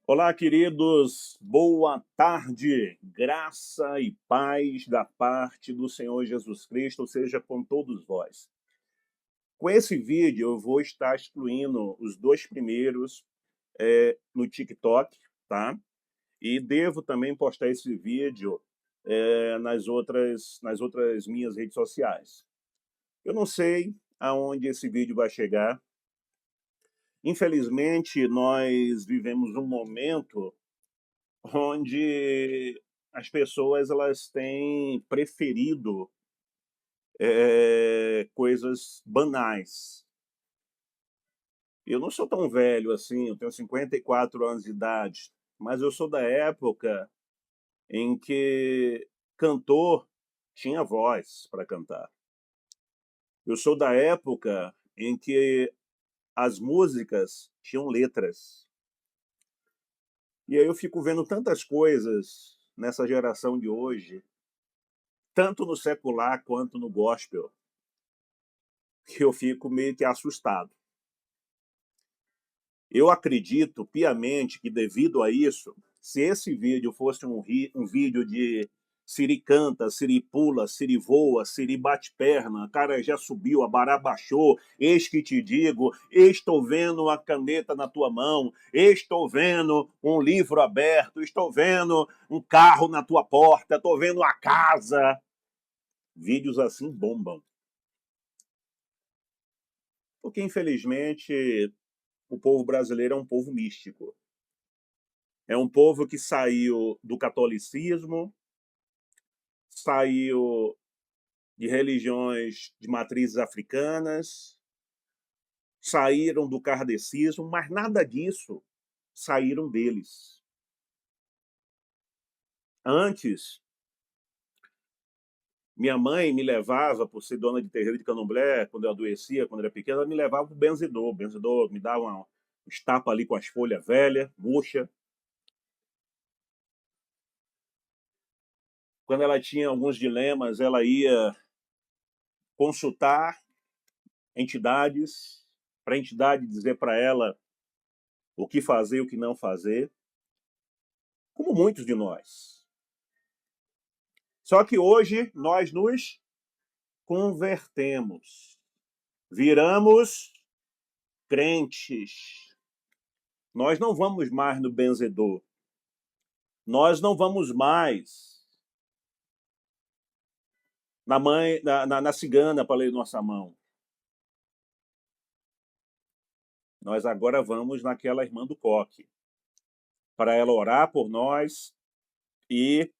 Olá, queridos, boa tarde, graça e paz da parte do Senhor Jesus Cristo seja com todos vós. Com esse vídeo, eu vou estar excluindo os dois primeiros no TikTok, tá? E devo também postar esse vídeo nas outras minhas redes sociais. Eu não sei aonde esse vídeo vai chegar. Infelizmente, nós vivemos um momento onde as pessoas elas têm preferido coisas banais. Eu não sou tão velho assim, eu tenho 54 anos de idade, mas eu sou da época em que cantor tinha voz para cantar. Eu sou da época em que as músicas tinham letras. E aí eu fico vendo tantas coisas nessa geração de hoje, tanto no secular quanto no gospel, que eu fico meio que assustado. Eu acredito piamente que, devido a isso, se esse vídeo fosse um vídeo de Siri canta, Siri pula, Siri voa, Siri bate perna, cara já subiu, a bará baixou, eis que te digo, estou vendo a caneta na tua mão, estou vendo um livro aberto, estou vendo um carro na tua porta, estou vendo a casa. Vídeos assim bombam. Porque, infelizmente, o povo brasileiro é um povo místico. É um povo que saiu do catolicismo, saiu de religiões de matrizes africanas, saíram do kardecismo, mas nada disso saíram deles. Antes, minha mãe me levava, por ser dona de terreiro de candomblé, quando eu adoecia, quando eu era pequena, ela me levava para o benzedor. O benzedor me dava uns tapas ali com as folhas velhas, murcha. Quando ela tinha alguns dilemas, ela ia consultar entidades, para a entidade dizer para ela o que fazer e o que não fazer, como muitos de nós. Só que hoje nós nos convertemos, viramos crentes. Nós não vamos mais no benzedor, nós não vamos mais na cigana para ler nossa mão. Nós agora vamos naquela irmã do coque, para ela orar por nós e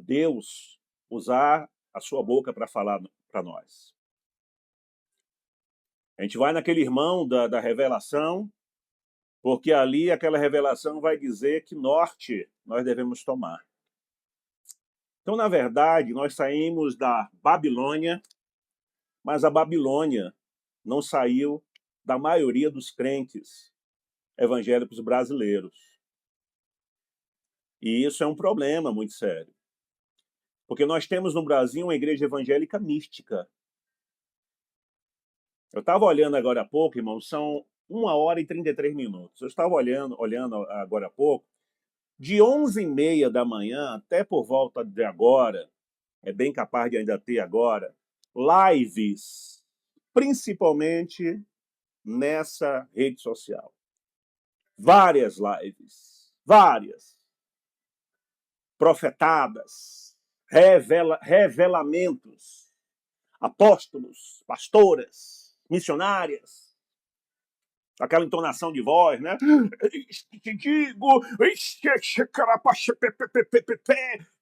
Deus usar a sua boca para falar para nós. A gente vai naquele irmão da revelação, porque ali aquela revelação vai dizer que norte nós devemos tomar. Então, na verdade, nós saímos da Babilônia, mas a Babilônia não saiu da maioria dos crentes evangélicos brasileiros. E isso é um problema muito sério. Porque nós temos no Brasil uma igreja evangélica mística. Eu estava olhando agora há pouco, irmão, são 1 hora e 33 minutos. Eu estava olhando agora há pouco, de 11h30 da manhã até por volta de agora, é bem capaz de ainda ter agora, lives, principalmente nessa rede social. Várias lives, várias. Profetadas, revelamentos, apóstolos, pastoras, missionárias, aquela entonação de voz, né? Te digo,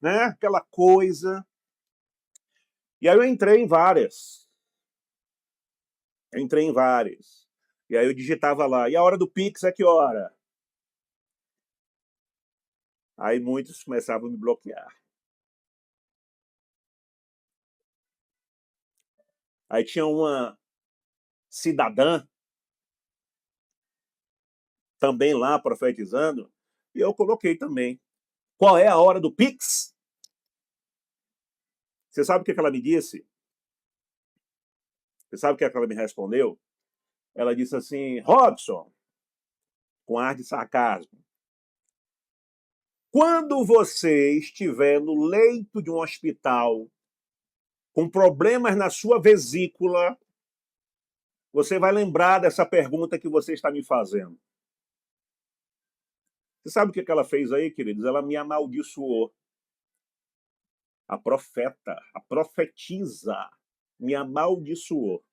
né? Aquela coisa. E aí eu entrei em várias. Eu entrei em várias. E aí eu digitava lá. E a hora do Pix é que hora? Aí muitos começavam a me bloquear. Aí tinha uma cidadã também lá profetizando, e eu coloquei também. Qual é a hora do Pix? Você sabe o que ela me disse? Você sabe o que ela me respondeu? Ela disse assim, Robson, com ar de sarcasmo, Quando você estiver no leito de um hospital, com problemas na sua vesícula, você vai lembrar dessa pergunta que você está me fazendo. Você sabe o que ela fez aí, queridos? Ela me amaldiçoou. A profeta, a profetisa, me amaldiçoou.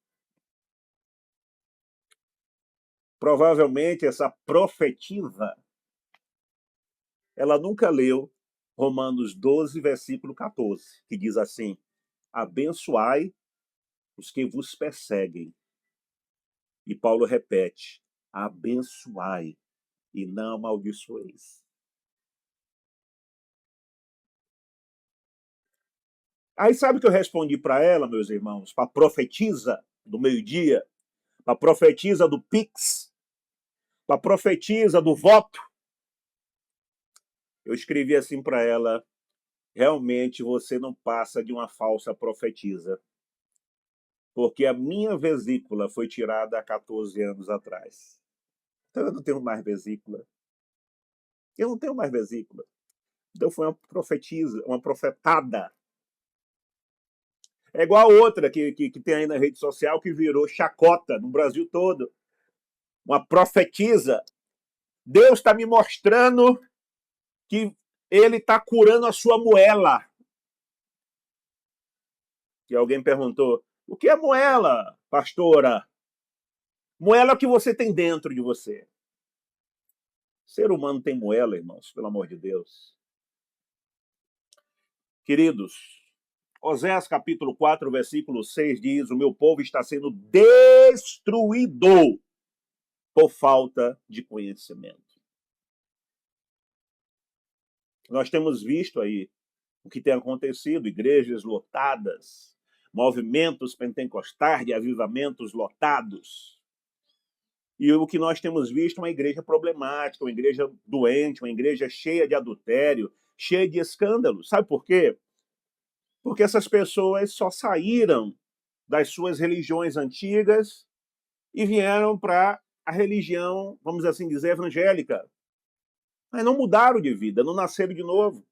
Provavelmente essa profetisa, ela nunca leu Romanos 12, versículo 14, que diz assim: abençoai os que vos perseguem. E Paulo repete: abençoai e não amaldiçoeis. Aí sabe o que eu respondi para ela, meus irmãos? Para a profetisa do meio-dia, para a profetisa do Pix, para a profetisa do voto. Eu escrevi assim para ela: realmente você não passa de uma falsa profetisa, porque a minha vesícula foi tirada há 14 anos atrás. Então eu não tenho mais vesícula. Eu não tenho mais vesícula. Então foi uma profetisa, uma profetada. É igual a outra que tem aí na rede social que virou chacota no Brasil todo. Uma profetisa. Deus está me mostrando que ele está curando a sua moela. E alguém perguntou: o que é moela, pastora? Moela é o que você tem dentro de você. O ser humano tem moela, irmãos, pelo amor de Deus. Queridos, Oséias capítulo 4, versículo 6 diz: o meu povo está sendo destruído por falta de conhecimento. Nós temos visto aí o que tem acontecido, igrejas lotadas, movimentos pentecostais de avivamentos lotados. E o que nós temos visto é uma igreja problemática, uma igreja doente, uma igreja cheia de adultério, cheia de escândalos. Sabe por quê? Porque essas pessoas só saíram das suas religiões antigas e vieram para a religião, vamos assim dizer, evangélica. Mas não mudaram de vida, não nasceram de novo.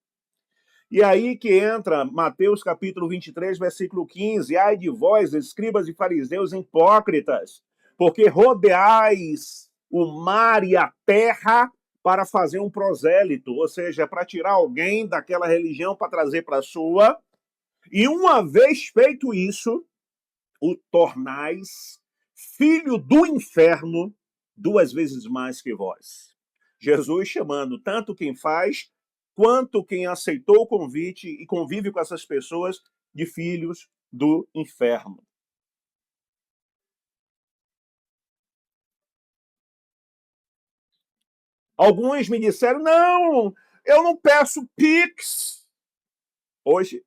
E aí que entra Mateus capítulo 23, versículo 15. Ai de vós, escribas e fariseus hipócritas, porque rodeais o mar e a terra para fazer um prosélito, ou seja, para tirar alguém daquela religião para trazer para a sua. E uma vez feito isso, o tornais filho do inferno 2 vezes mais que vós. Jesus chamando tanto quem faz quanto quem aceitou o convite e convive com essas pessoas de filhos do inferno. Alguns me disseram: não, eu não peço Pix. Hoje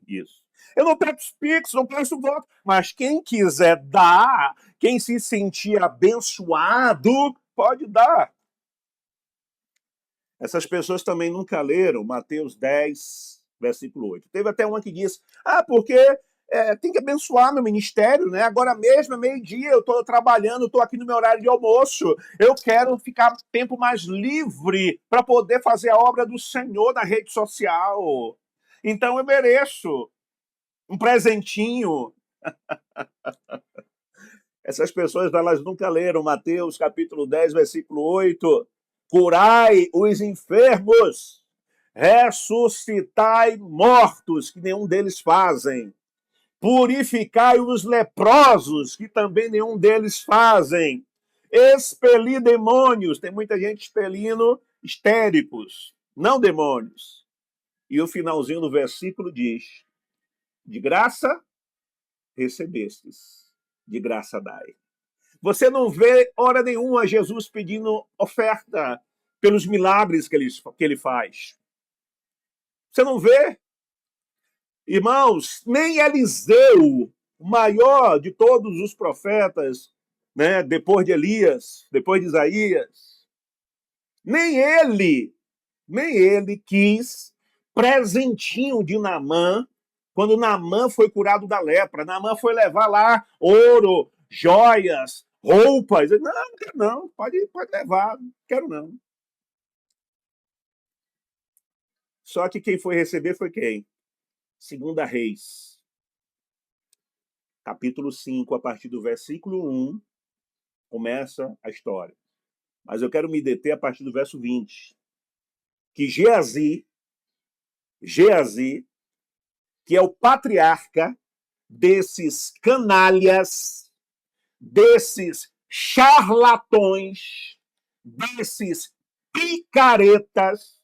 isso. Eu não peço Pix, não peço voto. Mas quem quiser dar, quem se sentir abençoado, pode dar. Essas pessoas também nunca leram Mateus 10, versículo 8. Teve até uma que disse: porque tem que abençoar meu ministério, né? Agora mesmo é meio-dia, eu estou trabalhando, estou aqui no meu horário de almoço. Eu quero ficar tempo mais livre para poder fazer a obra do Senhor na rede social. Então eu mereço um presentinho. Essas pessoas, elas nunca leram Mateus capítulo 10, versículo 8. Curai os enfermos, ressuscitai mortos, que nenhum deles fazem. Purificai os leprosos, que também nenhum deles fazem. Expeli demônios, tem muita gente expelindo histéricos, não demônios. E o finalzinho do versículo diz: de graça recebestes, de graça dai. Você não vê hora nenhuma Jesus pedindo oferta pelos milagres que ele faz. Você não vê? Irmãos, nem Eliseu, o maior de todos os profetas, né, depois de Elias, depois de Isaías, nem ele quis presentinho de Naamã, quando Naamã foi curado da lepra. Naamã foi levar lá ouro, joias, roupas. Não, não quero não, pode levar, não quero não. Só que quem foi receber foi quem? Segunda Reis, capítulo 5, a partir do versículo 1, começa a história. Mas eu quero me deter a partir do verso 20, que Geazi, que é o patriarca desses canalhas, desses charlatões, desses picaretas,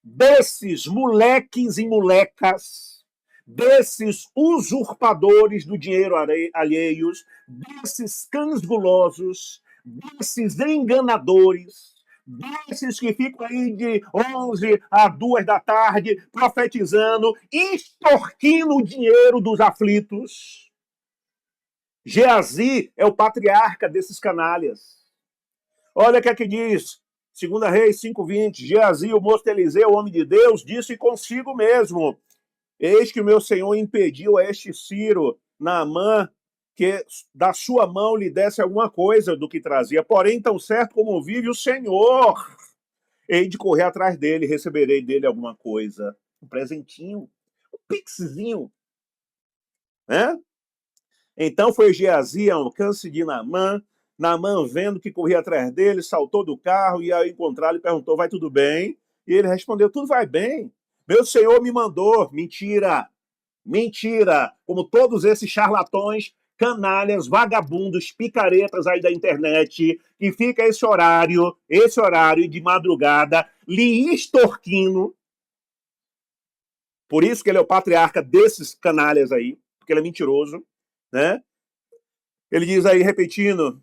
desses moleques e molecas, desses usurpadores do dinheiro alheios, desses cães gulosos, desses enganadores, desses que ficam aí de 11 a 2 da tarde profetizando, extorquindo o dinheiro dos aflitos. Geazi é o patriarca desses canalhas. Olha o que é que diz, 2 Reis 5:20, Geazi, o moço Eliseu, o homem de Deus, disse consigo mesmo, eis que o meu senhor impediu a este Ciro, Naamã, que da sua mão lhe desse alguma coisa do que trazia. Porém, tão certo como vive o Senhor, hei de correr atrás dele, receberei dele alguma coisa. Um presentinho, um pixzinho. Né? Então foi Geazi ao alcance de Naamã. Naamã, vendo que corria atrás dele, saltou do carro e ao encontrá-lo perguntou, vai tudo bem? E ele respondeu, tudo vai bem. Meu senhor me mandou. Mentira. Mentira. Como todos esses charlatões, canalhas, vagabundos, picaretas aí da internet, que fica esse horário de madrugada, lhe extorquindo. Por isso que ele é o patriarca desses canalhas aí, porque ele é mentiroso, né? Ele diz aí, repetindo,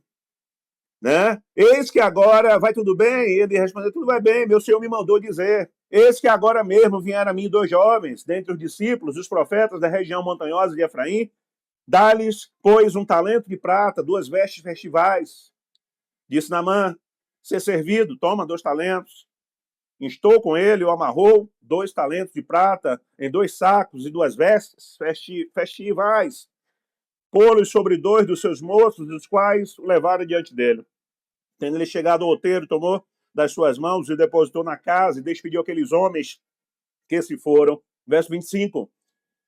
né? Eis que agora vai tudo bem? E ele respondeu, tudo vai bem, meu senhor me mandou dizer. Eis que agora mesmo vieram a mim 2 jovens, dentre os discípulos, os profetas da região montanhosa de Efraim, dá-lhes, pois, 1 talento de prata, 2 vestes festivais. Disse Naamã, ser servido, toma 2 talentos. Instou com ele, o amarrou, 2 talentos de prata em 2 sacos e 2 vestes festivais. Pô-los sobre 2 dos seus moços, dos quais o levaram diante dele. Tendo ele chegado ao outeiro, tomou das suas mãos e depositou na casa e despediu aqueles homens que se foram. Verso 25.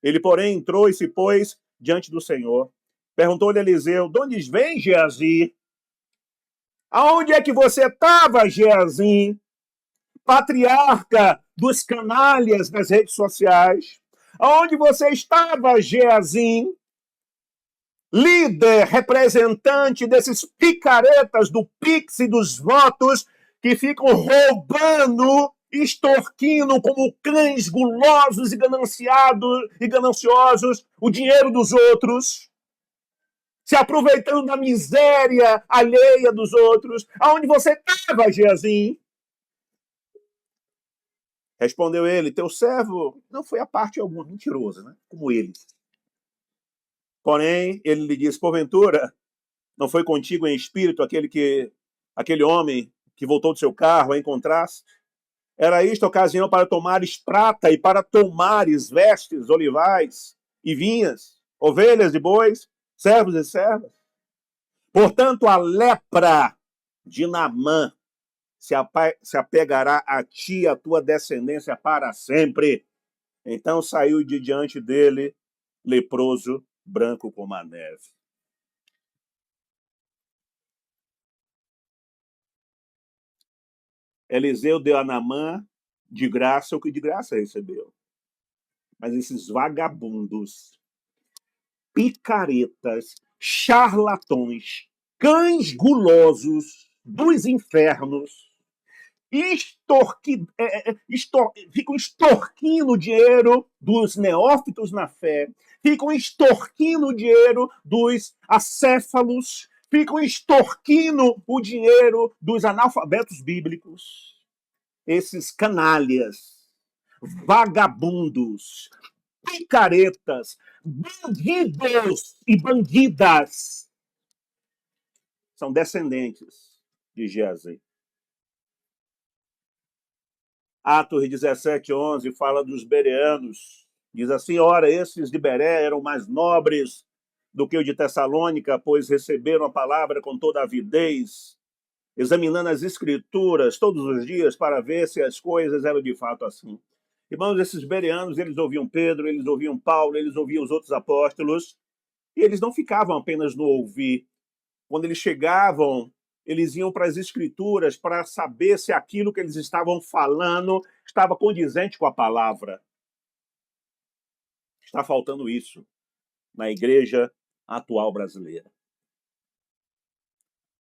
Ele, porém, entrou e se pôs diante do Senhor. Perguntou-lhe Eliseu, de onde vem Geazi? Aonde é que você estava, Geazi? Patriarca dos canalhas das redes sociais. Aonde você estava, Geazi? Líder, representante desses picaretas do Pix e dos votos que ficam roubando, extorquindo como cães gulosos e gananciosos o dinheiro dos outros, se aproveitando da miséria alheia dos outros. Aonde você estava, Geazi? Respondeu ele, teu servo não foi a parte alguma, mentirosa, né? Como ele. Porém, ele lhe disse, porventura, não foi contigo em espírito aquele homem que voltou do seu carro a encontraste? Era isto a ocasião para tomares prata e para tomares vestes, olivais e vinhas, ovelhas e bois, servos e servas. Portanto, a lepra de Naamã se apegará a ti, a tua descendência para sempre. Então saiu de diante dele, leproso, branco como a neve. Eliseu deu a Naamã de graça o que de graça recebeu. Mas esses vagabundos, picaretas, charlatões, cães gulosos dos infernos, ficam extorquindo o dinheiro dos neófitos na fé, ficam extorquindo o dinheiro dos acéfalos, ficam extorquindo o dinheiro dos analfabetos bíblicos. Esses canalhas, vagabundos, picaretas, bandidos e bandidas são descendentes de Geazi. Atos 17:11 fala dos bereanos. Diz assim, ora, esses de Beré eram mais nobres do que o de Tessalônica, pois receberam a palavra com toda avidez, examinando as escrituras todos os dias para ver se as coisas eram de fato assim. Irmãos, esses bereanos, eles ouviam Pedro, eles ouviam Paulo, eles ouviam os outros apóstolos, e eles não ficavam apenas no ouvir. Quando eles chegavam, eles iam para as escrituras para saber se aquilo que eles estavam falando estava condizente com a palavra. Está faltando isso na igreja atual brasileira.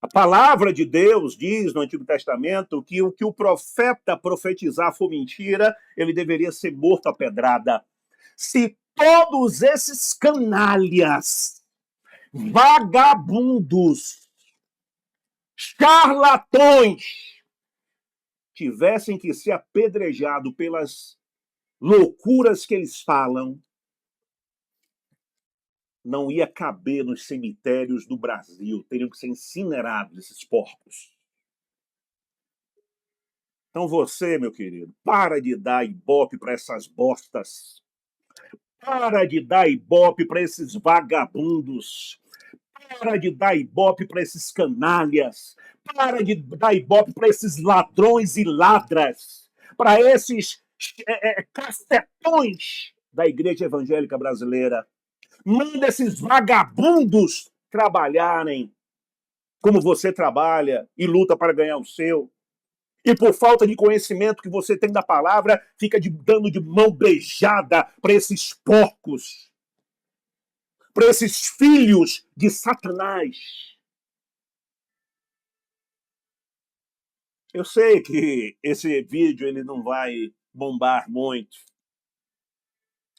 A palavra de Deus diz no Antigo Testamento que o que o profeta profetizar for mentira, ele deveria ser morto a pedrada. Se todos esses canalhas, vagabundos, charlatões, tivessem que ser apedrejados pelas loucuras que eles falam, não ia caber nos cemitérios do Brasil. Teriam que ser incinerados esses porcos. Então você, meu querido, para de dar ibope para essas bostas. Para de dar ibope para esses vagabundos. Para de dar ibope para esses canalhas. Para de dar ibope para esses ladrões e ladras. Para esses cafetões da igreja evangélica brasileira. Manda esses vagabundos trabalharem como você trabalha e luta para ganhar o seu. E por falta de conhecimento que você tem da palavra, fica dando de mão beijada para esses porcos, para esses filhos de Satanás. Eu sei que esse vídeo ele não vai bombar muito,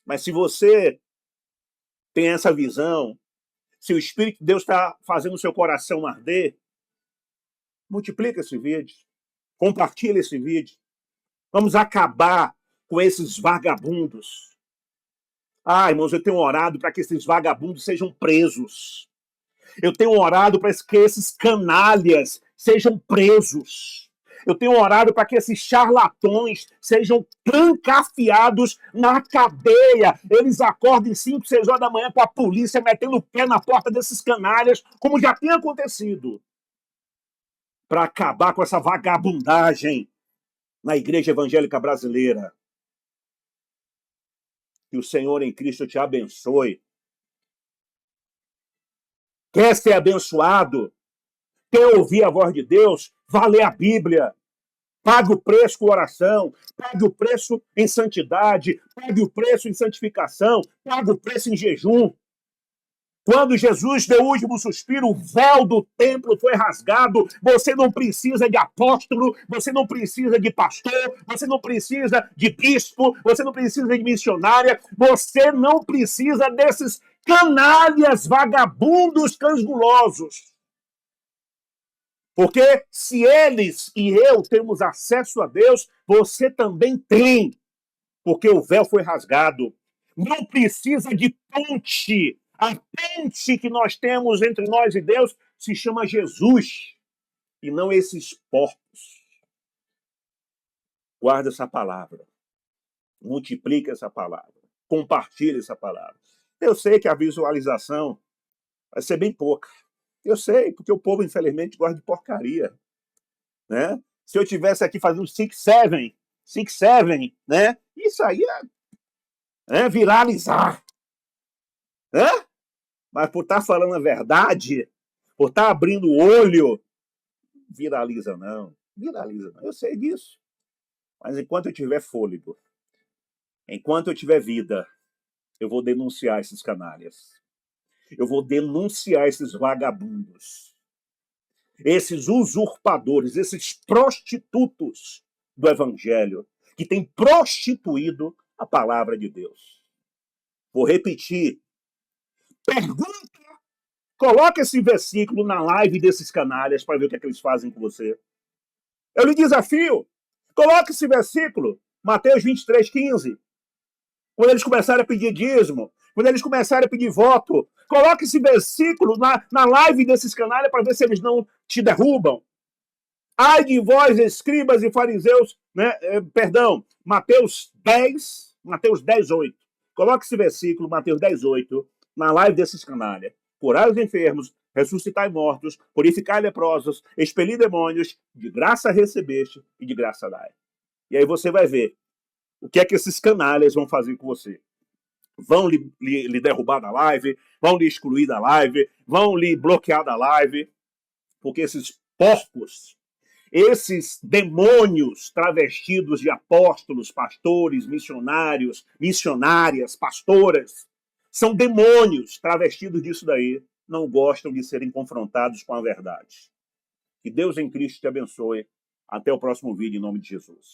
mas se você tem essa visão, se o Espírito de Deus está fazendo o seu coração arder, multiplica esse vídeo, compartilha esse vídeo. Vamos acabar com esses vagabundos. Irmãos, eu tenho orado para que esses vagabundos sejam presos. Eu tenho orado para que esses canalhas sejam presos. Eu tenho orado para que esses charlatões sejam trancafiados na cadeia. Eles acordem 5, 6 horas da manhã com a polícia metendo o pé na porta desses canalhas, como já tem acontecido. Para acabar com essa vagabundagem na igreja evangélica brasileira. Que o Senhor em Cristo te abençoe. Quer ser abençoado? Quer ouvir a voz de Deus? Vá ler a Bíblia. Pague o preço com oração. Pague o preço em santidade. Pague o preço em santificação. Pague o preço em jejum. Quando Jesus deu o último suspiro, o véu do templo foi rasgado. Você não precisa de apóstolo, você não precisa de pastor, você não precisa de bispo, você não precisa de missionária, você não precisa desses canalhas, vagabundos, cansgulosos. Porque se eles e eu temos acesso a Deus, você também tem. Porque o véu foi rasgado. Não precisa de ponte. A ponte que nós temos entre nós e Deus se chama Jesus. E não esses porcos. Guarda essa palavra. Multiplica essa palavra. Compartilha essa palavra. Eu sei que a visualização vai ser bem pouca. Eu sei, porque o povo, infelizmente, gosta de porcaria. Né? Se eu tivesse aqui fazendo 6-7, né? Isso aí é viralizar. Né? Mas por estar falando a verdade, por estar abrindo o olho, viraliza não. Viraliza não. Eu sei disso. Mas enquanto eu tiver fôlego, enquanto eu tiver vida, eu vou denunciar esses canalhas. Eu vou denunciar esses vagabundos. Esses usurpadores, esses prostitutos do evangelho, que têm prostituído a palavra de Deus. Vou repetir. Pergunta. Coloca esse versículo na live desses canalhas para ver o que é que eles fazem com você. Eu lhe desafio. Coloque esse versículo, Mateus 23:15. Quando eles começarem a pedir dízimo, quando eles começarem a pedir voto, coloque esse versículo na live desses canalhas para ver se eles não te derrubam. Ai de vós, escribas e fariseus, né? Mateus 10:8. Coloque esse versículo, Mateus 10:8, na live desses canalhas. Curai os enfermos, ressuscitai mortos, purificai leprosos, expelir demônios, de graça recebeste e de graça dai. E aí você vai ver O que é que esses canalhas vão fazer com você? Vão lhe derrubar da live, vão lhe excluir da live, vão lhe bloquear da live, porque esses porcos, esses demônios travestidos de apóstolos, pastores, missionários, missionárias, pastoras, são demônios travestidos disso daí, não gostam de serem confrontados com a verdade. Que Deus em Cristo te abençoe. Até o próximo vídeo, em nome de Jesus.